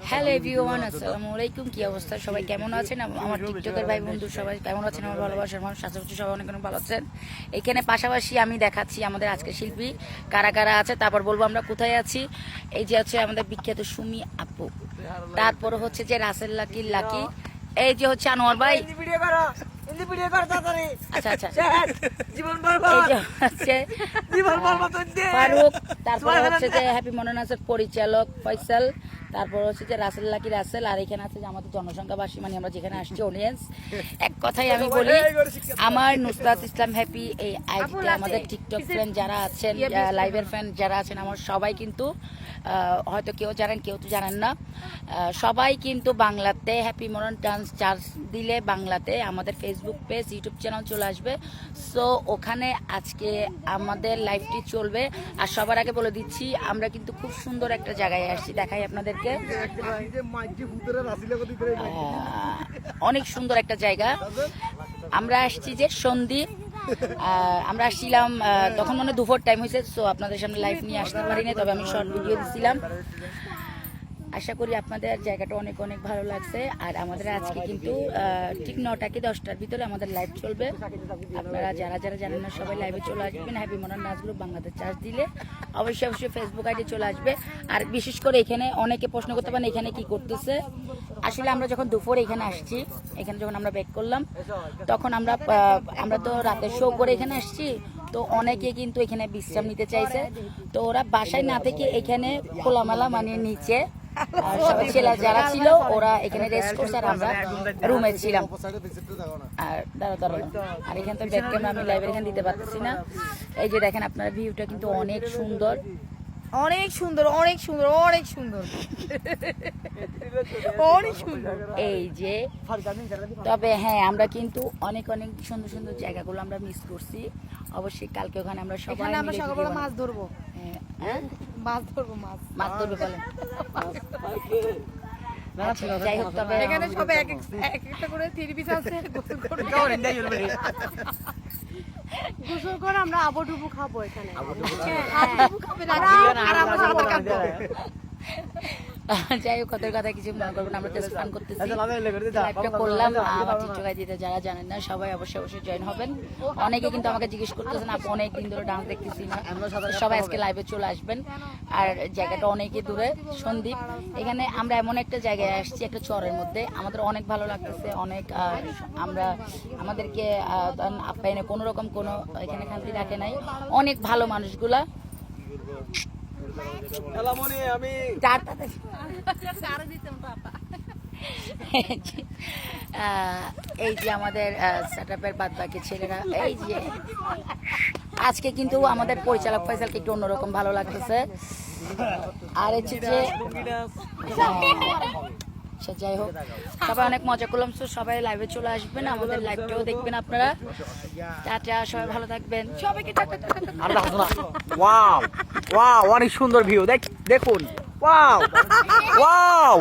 Hello everyone, আসসালামু আলাইকুম। কি অবস্থা, সবাই কেমন আছেন? আমার টিকটকের ভাই বন্ধু সবাই কেমন আছেন? আমার ভালোবাসার মানুষ আশা করছি সবাই অনেক অনেক ভালো আছেন। এখানে পাশাপাশি আমি দেখাচ্ছি আমাদের আজকে শিল্পী কারা কারা আছে, তারপর বলবো আমরা কোথায় আছি। এই যে হচ্ছে আমাদের বিখ্যাত সুমি আপু, তারপর হচ্ছে যে রাসেল লাকি, এই যে হচ্ছে আনোয়ার ভাই। আচ্ছা আচ্ছা, ফারুক, তারপর হচ্ছে যে হ্যাপি মনোনাসের পরিচালক ফয়সাল, তারপর হচ্ছে যে রাসেল লাকি রাসেল, আর এখানে আছে যে আমাদের জনসংখ্যাবাসী, মানে আমরা যেখানে আসছি অডিয়েন্স। এক কথাই আমি বলি, আমার নুসরাত ইসলাম হ্যাপি এই আইডিতে আমাদের টিকটক ফ্যান যারা আছেন, লাইভের ফ্যান যারা আছেন, আমার সবাই কিন্তু হয়তো কেউ জানেন কেউ তো জানেন না, সবাই কিন্তু বাংলাতে হ্যাপি মনন ডান্স চার্জ দিলে বাংলাতে আমাদের ফেসবুক পেজ ইউটিউব চ্যানেল চলে আসবে। সো ওখানে আজকে আমাদের লাইভটি চলবে। আর সবার আগে বলে দিচ্ছি, আমরা কিন্তু খুব সুন্দর একটা জায়গায় আসছি, দেখাই আপনাদেরকে। অনেক সুন্দর একটা জায়গা। আমরা আসছি যে সন্দ্বীপ, আমরা আসছিলাম তখন মানে দুপুর টাইম হয়েছে। সো আপনাদের সামনে লাইভ নিয়ে আসতে পারিনি, তবে আমি শর্ট ভিডিও দিচ্ছিলাম। আশা করি আপনাদের জায়গাটা অনেক অনেক ভালো লাগছে। আর আমাদের আজকে কিন্তু ঠিক 9টা কি 10টার ভিতরে আমাদের লাইভ চলবে। আপনারা যারা যারা জানেন না সবাই লাইভে চলে আসবেন। হ্যাপি মনন নাচগুলো বাংলাদেশ চার্জ দিলে অবশ্যই অবশ্যই ফেসবুক আইডি চলে আসবে। আর বিশেষ করে এখানে অনেকে প্রশ্ন করতে পারেন এখানে কি করতেছে। আসলে আমরা যখন দুপুরে এখানে আসছি, এখানে যখন আমরা ব্যাক করলাম, তখন আমরা তো রাতের শো করে এখানে আসছি। তো অনেকে কিন্তু এখানে বিশ্রাম নিতে চাইছে। তো ওরা বাসায় না থেকে এখানে খোলামেলা মানে নিচে সবাই ছেলে যারা ছিল ওরা এখানে রেস্ট করছে, আর আমরা রুমে ছিলাম। আর আর এখানে তো ব্যাক ক্যামেরা আমি লাইভ এখানে দিতে পারতেছি না। এই যে দেখেন আপনারা, ভিউটা কিন্তু অনেক সুন্দর, অনেক সুন্দর, অনেক সুন্দর, অনেক সুন্দর, অনেক সুন্দর। এই যে তবে হ্যাঁ, আমরা কিন্তু অনেক অনেক সুন্দর সুন্দর জায়গাগুলো আমরা মিস করছি। অবশ্যই কালকে ওখানে আমরা সবাই আমরা সকালবেলা মাছ ধরবো। হ্যাঁ, মাছ ধরবো, মাছ মাছ ধরবে বলেন। যাই হোক, তবে এখানে সব এক একটা করে 3 পিস আছে। গোসল করে আমরা আবুডুবু খাবো এখানে। যাই হোক, কত কথা কিছু মনে করবেন, আমরা জাস্ট ফান করতেছি, লাইভটা করলাম। আমার টিকটক আইডিতে যারা জানেন না সবাই অবশ্যই অবশ্যই জয়েন হবেন। অনেকে কিন্তু আমাকে জিজ্ঞেস করতেছেন আপু অনেক দিন ধরে ডান্স দেখতেছি না, সবাই আজকে লাইভে চলে আসবেন। আর জায়গাটা অনেকই দূরে, সন্দ্বীপ। এখানে আমরা এমন একটা জায়গায় আসছি, একটা চরের মধ্যে, আমাদের অনেক ভালো লাগতেছে। অনেক আমরা আমাদেরকে আপ্যায়নে কোনো রকম কোনো এখানে খান্তি রাখে নাই, অনেক ভালো মানুষগুলা। এই যে আমাদের সেটআপের বাদ বাকি ছেলেরা, এই যে আজকে কিন্তু আমাদের পরিচালক ফয়সালকে একটু অন্যরকম ভালো লাগতেছে। আর হচ্ছে যে যাই হোক, সবাই অনেক মজা করলাম। তো সবাই লাইভে চলে আসবেন, আমাদের লাইভটাও দেখবেন আপনারা। টাটা, সবাই ভালো থাকবেন, সবাইকে টাটা। ওয়াও ওয়াও, অনেক সুন্দর ভিউ, দেখুন। Wow wow.